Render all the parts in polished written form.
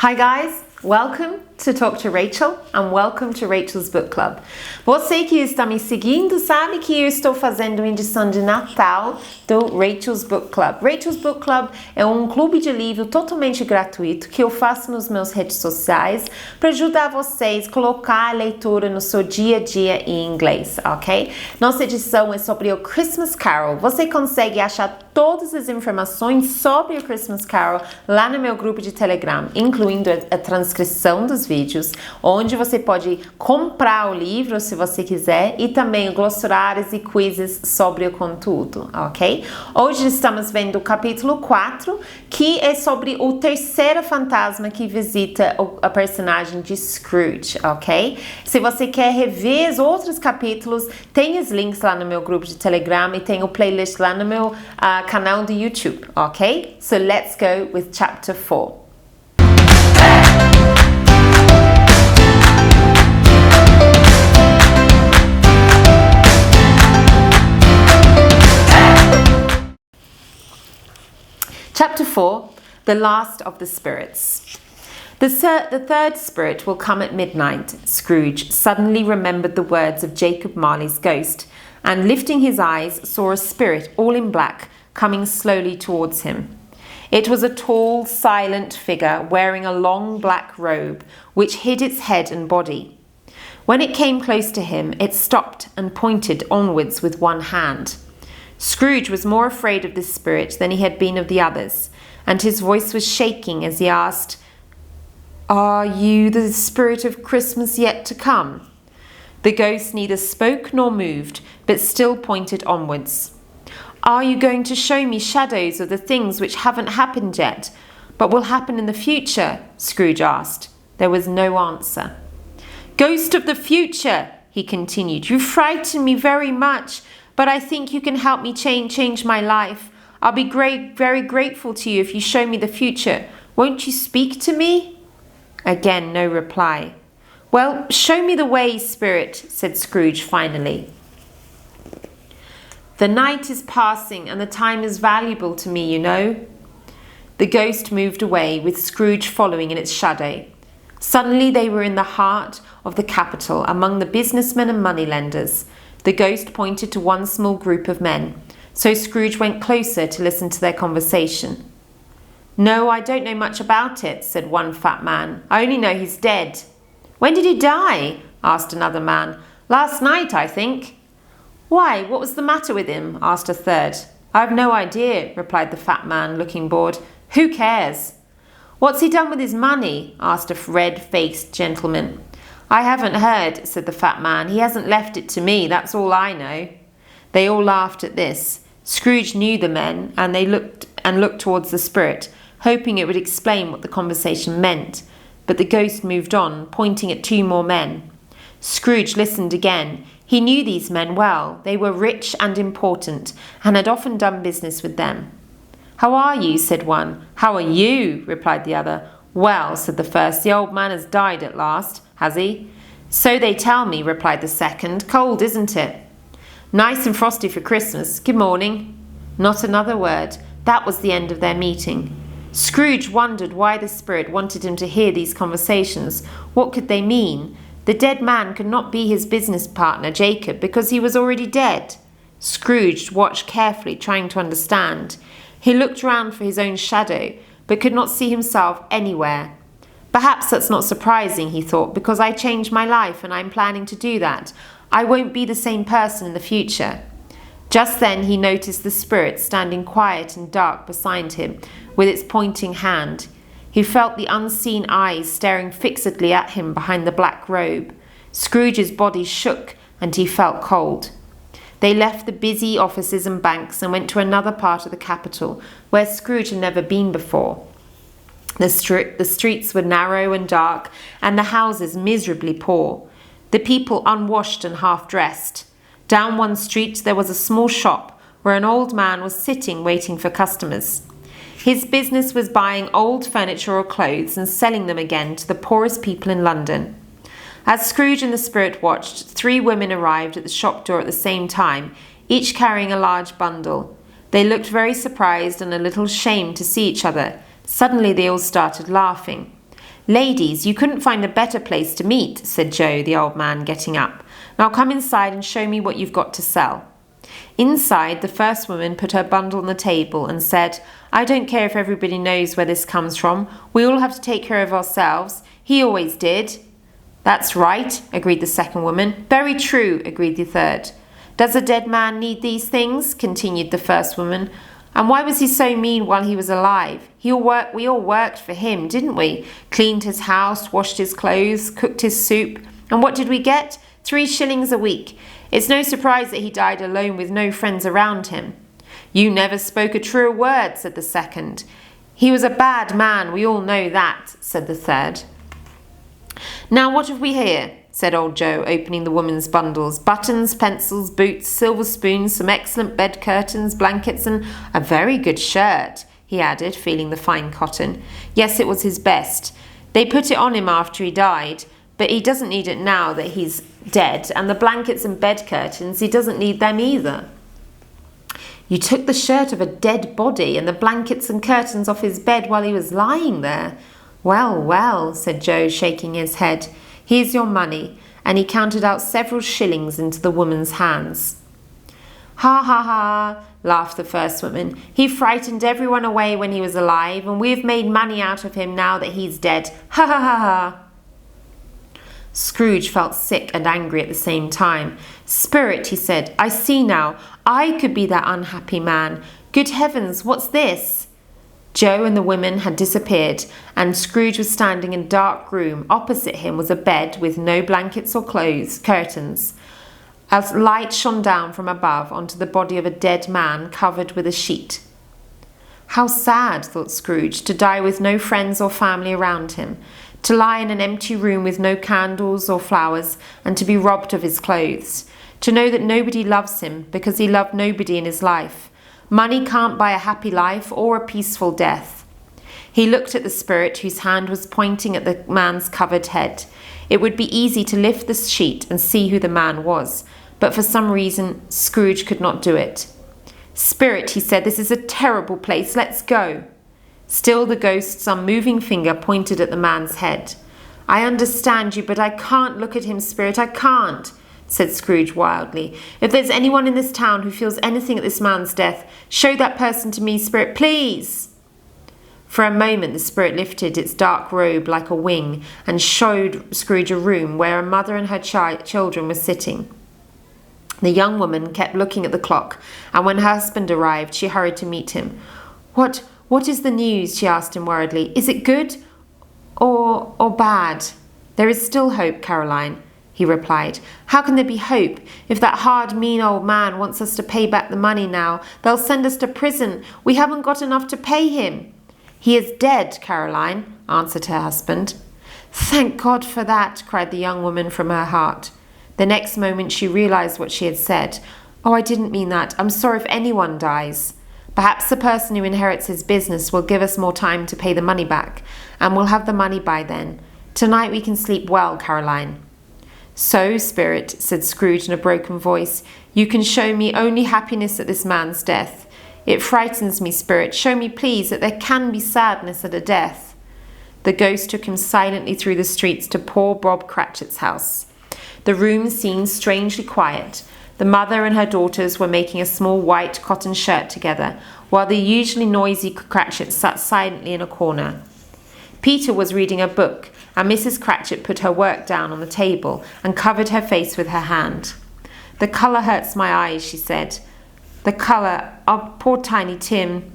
Hi guys, welcome to Talk to Rachel and welcome to Rachel's Book Club. Você que está me seguindo sabe que eu estou fazendo uma edição de Natal do Rachel's Book Club. Rachel's Book Club é um clube de livro totalmente gratuito que eu faço nas minhas redes sociais para ajudar vocês a colocar a leitura no seu dia a dia em inglês, ok? Nossa edição é sobre o Christmas Carol. Você consegue achar todas as informações sobre o Christmas Carol lá no meu grupo de Telegram, incluindo a transcrição dos vídeos, onde você pode comprar o livro se você quiser e também glossários e quizzes sobre o conteúdo, ok? Hoje estamos vendo o capítulo 4, que é sobre o terceiro fantasma que visita a personagem de Scrooge, ok? Se você quer rever os outros capítulos, tem os links lá no meu grupo de Telegram e tem o playlist lá no meu canal do YouTube, ok? So let's go with chapter 4. Chapter 4, The Last of the Spirits. The third spirit will come at midnight. Scrooge suddenly remembered the words of Jacob Marley's ghost, and lifting his eyes, saw a spirit all in black coming slowly towards him. It was a tall, silent figure wearing a long black robe, which hid its head and body. When it came close to him, it stopped and pointed onwards with one hand. Scrooge was more afraid of this spirit than he had been of the others, and his voice was shaking as he asked, "Are you the spirit of Christmas yet to come?" The ghost neither spoke nor moved, but still pointed onwards. "Are you going to show me shadows of the things which haven't happened yet, but will happen in the future?" Scrooge asked. There was no answer. "Ghost of the future," he continued, "you frighten me very much, but I think you can help me change my life. I'll be very grateful to you if you show me the future. Won't you speak to me?" Again, no reply. "Well, show me the way, spirit," said Scrooge finally. "The night is passing and the time is valuable to me, you know." The ghost moved away, with Scrooge following in its shadow. Suddenly they were in the heart of the capital, among the businessmen and moneylenders. The ghost pointed to one small group of men, so Scrooge went closer to listen to their conversation. "No, I don't know much about it," said one fat man. "I only know he's dead." "When did he die?" asked another man. "Last night, I think." "Why, what was the matter with him?" asked a third. "I've no idea," replied the fat man, looking bored. "Who cares?" "What's he done with his money?" asked a red-faced gentleman. "I haven't heard," said the fat man. "He hasn't left it to me, that's all I know." They all laughed at this. Scrooge knew the men, and they looked towards the spirit, hoping it would explain what the conversation meant. But the ghost moved on, pointing at two more men. Scrooge listened again. He knew these men well. They were rich and important, and had often done business with them. "How are you?" said one. "How are you?" replied the other. "Well," said the first, "the old man has died at last, has he?" "So they tell me," replied the second. "Cold, isn't it?" "Nice and frosty for Christmas. Good morning." Not another word. That was the end of their meeting. Scrooge wondered why the spirit wanted him to hear these conversations. What could they mean? The dead man could not be his business partner, Jacob, because he was already dead. Scrooge watched carefully, trying to understand. He looked round for his own shadow, but could not see himself anywhere. "Perhaps that's not surprising," he thought, "because I changed my life and I'm planning to do that. I won't be the same person in the future." Just then he noticed the spirit standing quiet and dark beside him, with its pointing hand. He felt the unseen eyes staring fixedly at him behind the black robe. Scrooge's body shook and he felt cold. They left the busy offices and banks and went to another part of the capital, where Scrooge had never been before. The streets were narrow and dark, and the houses miserably poor. The people unwashed and half-dressed. Down one street there was a small shop, where an old man was sitting waiting for customers. His business was buying old furniture or clothes and selling them again to the poorest people in London. As Scrooge and the spirit watched, 3 women arrived at the shop door at the same time, each carrying a large bundle. They looked very surprised and a little ashamed to see each other. Suddenly they all started laughing. "Ladies, you couldn't find a better place to meet," said Joe, the old man, getting up. "Now come inside and show me what you've got to sell." Inside, the first woman put her bundle on the table and said, "I don't care if everybody knows where this comes from. We all have to take care of ourselves. He always did." "That's right," agreed the second woman. "Very true," agreed the third. "Does a dead man need these things?" continued the first woman. "And why was he so mean while he was alive? We all worked for him, didn't we? Cleaned his house, washed his clothes, cooked his soup. And what did we get? 3 shillings a week. It's no surprise that he died alone with no friends around him." "You never spoke a truer word," said the second. "He was a bad man, we all know that," said the third. "Now what have we here?" said old Joe, opening the woman's bundles. "Buttons, pencils, boots, silver spoons, some excellent bed curtains, blankets, and a very good shirt," he added, feeling the fine cotton. Yes, it was his best. They put it on him after he died, but he doesn't need it now that he's dead, and the blankets and bed curtains, he doesn't need them either. "You took the shirt of a dead body and the blankets and curtains off his bed while he was lying there. Well, well," said Joe, shaking his head. "Here's your money," and he counted out several shillings into the woman's hands. "Ha, ha, ha," laughed the first woman. "He frightened everyone away when he was alive, and we've made money out of him now that he's dead. Ha, ha, ha, ha." Scrooge felt sick and angry at the same time. "Spirit," he said, "I see now. I could be that unhappy man. Good heavens, what's this?" Joe and the women had disappeared, and Scrooge was standing in a dark room. Opposite him was a bed with no blankets or curtains. A light shone down from above onto the body of a dead man covered with a sheet. How sad, thought Scrooge, to die with no friends or family around him, to lie in an empty room with no candles or flowers, and to be robbed of his clothes, to know that nobody loves him because he loved nobody in his life. Money can't buy a happy life or a peaceful death. He looked at the spirit whose hand was pointing at the man's covered head. It would be easy to lift the sheet and see who the man was, but for some reason Scrooge could not do it. "Spirit," he said, "this is a terrible place. Let's go." Still the ghost's unmoving finger pointed at the man's head. "I understand you, but I can't look at him, Spirit. I can't," said Scrooge wildly. "If there's anyone in this town who feels anything at this man's death, show that person to me, Spirit, please." For a moment the spirit lifted its dark robe like a wing and showed Scrooge a room where a mother and her children were sitting. The young woman kept looking at the clock, and when her husband arrived, she hurried to meet him. What is the news?" she asked him worriedly. "Is it good or bad?" "There is still hope, Caroline," he replied. "How can there be hope if that hard, mean old man wants us to pay back the money now? They'll send us to prison. We haven't got enough to pay him." "He is dead, Caroline," answered her husband. "Thank God for that," cried the young woman from her heart. The next moment she realized what she had said. "Oh, I didn't mean that. I'm sorry if anyone dies. Perhaps the person who inherits his business will give us more time to pay the money back, and we'll have the money by then. Tonight we can sleep well, Caroline." "So, Spirit," said Scrooge in a broken voice, "you can show me only happiness at this man's death. It frightens me, Spirit. Show me, please, that there can be sadness at a death." The ghost took him silently through the streets to poor Bob Cratchit's house. The room seemed strangely quiet. The mother and her daughters were making a small white cotton shirt together, while the usually noisy Cratchit sat silently in a corner. Peter was reading a book, and Mrs. Cratchit put her work down on the table and covered her face with her hand. "The colour hurts my eyes," she said. "The colour, oh, poor Tiny Tim."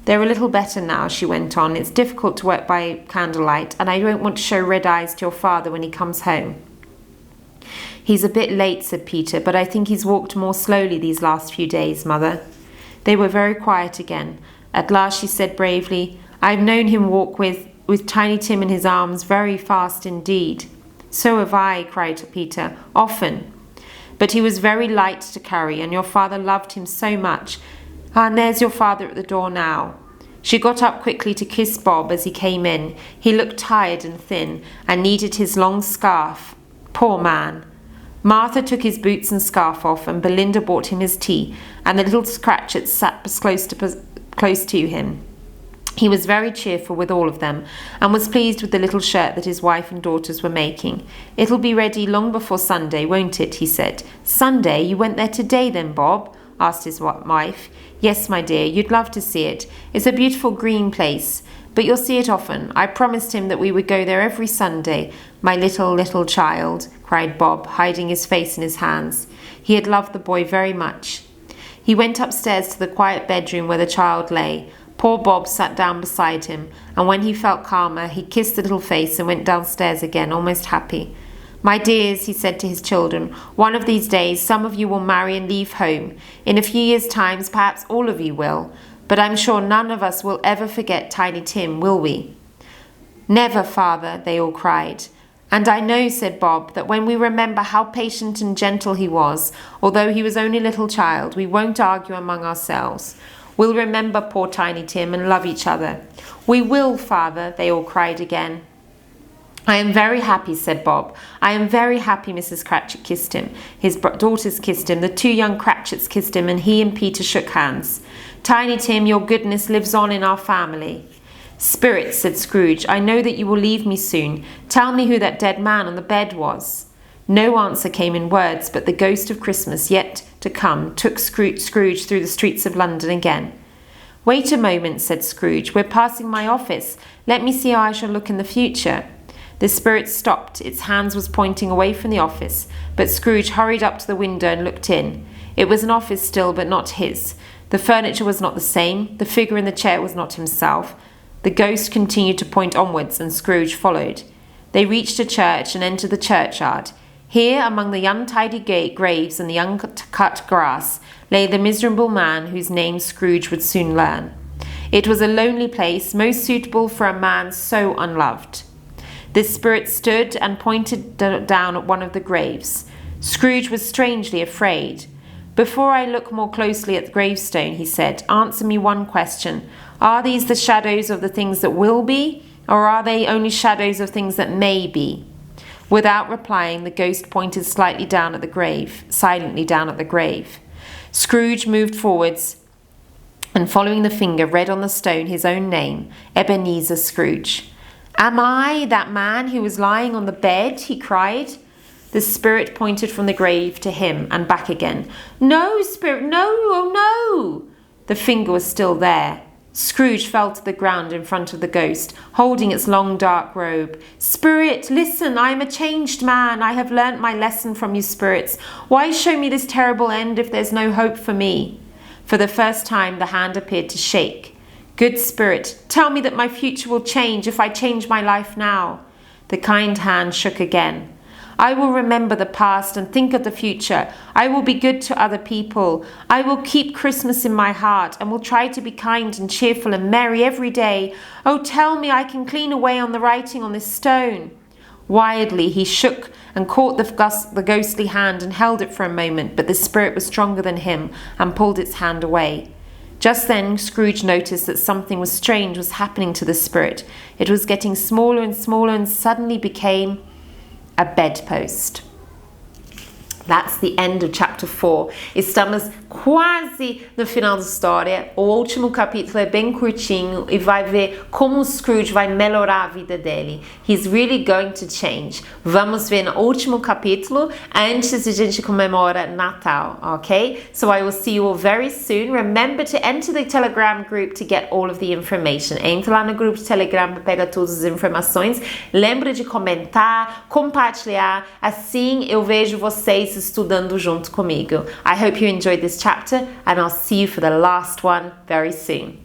"They're a little better now," she went on. "It's difficult to work by candlelight, and I don't want to show red eyes to your father when he comes home." "He's a bit late," said Peter, "but I think he's walked more slowly these last few days, Mother." They were very quiet again. At last she said bravely, "I've known him walk with Tiny Tim in his arms very fast indeed." "So have I," cried Peter, "often. But he was very light to carry, and your father loved him so much. And there's your father at the door now." She got up quickly to kiss Bob as he came in. He looked tired and thin, and needed his long scarf. Poor man. Martha took his boots and scarf off, and Belinda brought him his tea, and the little Cratchit sat close to him. He was very cheerful with all of them, and was pleased with the little shirt that his wife and daughters were making. "It'll be ready long before Sunday, won't it?" he said. "Sunday? You went there today then, Bob?" asked his wife. "Yes, my dear, you'd love to see it. It's a beautiful green place, but you'll see it often. I promised him that we would go there every Sunday. My little child," cried Bob, hiding his face in his hands. He had loved the boy very much. He went upstairs to the quiet bedroom where the child lay. Poor Bob sat down beside him, and when he felt calmer, he kissed the little face and went downstairs again, almost happy. "My dears," he said to his children, "one of these days some of you will marry and leave home. In a few years' time, perhaps all of you will. But I'm sure none of us will ever forget Tiny Tim, will we?" "Never, father," they all cried. "And I know," said Bob, "that when we remember how patient and gentle he was, although he was only a little child, we won't argue among ourselves. We'll remember poor Tiny Tim and love each other." "We will, father," they all cried again. "I am very happy," said Bob. "I am very happy." Mrs. Cratchit kissed him. His daughters kissed him. The two young Cratchits kissed him, and he and Peter shook hands. "Tiny Tim, your goodness lives on in our family." "Spirit," said Scrooge, "I know that you will leave me soon. Tell me who that dead man on the bed was." No answer came in words, but the ghost of Christmas yet to come took Scrooge through the streets of London again. "Wait a moment," said Scrooge. "We're passing my office. Let me see how I shall look in the future." The spirit stopped. Its hands was pointing away from the office, but Scrooge hurried up to the window and looked in. It was an office still, but not his. The furniture was not the same. The figure in the chair was not himself. The ghost continued to point onwards, and Scrooge followed. They reached a church and entered the churchyard. Here, among the untidy graves and the uncut grass, lay the miserable man whose name Scrooge would soon learn. It was a lonely place, most suitable for a man so unloved. The spirit stood and pointed down at one of the graves. Scrooge was strangely afraid. "Before I look more closely at the gravestone," he said, "answer me one question. Are these the shadows of the things that will be, or are they only shadows of things that may be?" Without replying, the ghost pointed silently down at the grave. Scrooge moved forwards and, following the finger, read on the stone his own name, Ebenezer Scrooge. "Am I that man who was lying on the bed?" he cried. The spirit pointed from the grave to him and back again. "No, spirit, no, oh no!" The finger was still there. Scrooge fell to the ground in front of the ghost, holding its long dark robe. "Spirit, listen, I am a changed man. I have learnt my lesson from you spirits. Why show me this terrible end if there's no hope for me?" For the first time the hand appeared to shake. "Good spirit, tell me that my future will change if I change my life now." The kind hand shook again. "I will remember the past and think of the future. I will be good to other people. I will keep Christmas in my heart and will try to be kind and cheerful and merry every day. Oh, tell me I can clean away on the writing on this stone." Wildly he shook and caught the ghostly hand and held it for a moment, but the spirit was stronger than him and pulled its hand away. Just then Scrooge noticed that something strange was happening to the spirit. It was getting smaller and suddenly became a bedpost. That's the end of chapter 4. Estamos quase no final da história. O último capítulo é bem curtinho e vai ver como o Scrooge vai melhorar a vida dele. He's really going to change. Vamos ver no último capítulo antes de a gente comemora Natal, okay? So I will see you all very soon. Remember to enter the Telegram group to get all of the information. Entra lá no grupo de Telegram para pegar todas as informações. Lembra de comentar, compartilhar. Assim eu vejo vocês estudando junto comigo. I hope you enjoyed this chapter and I'll see you for the last one very soon.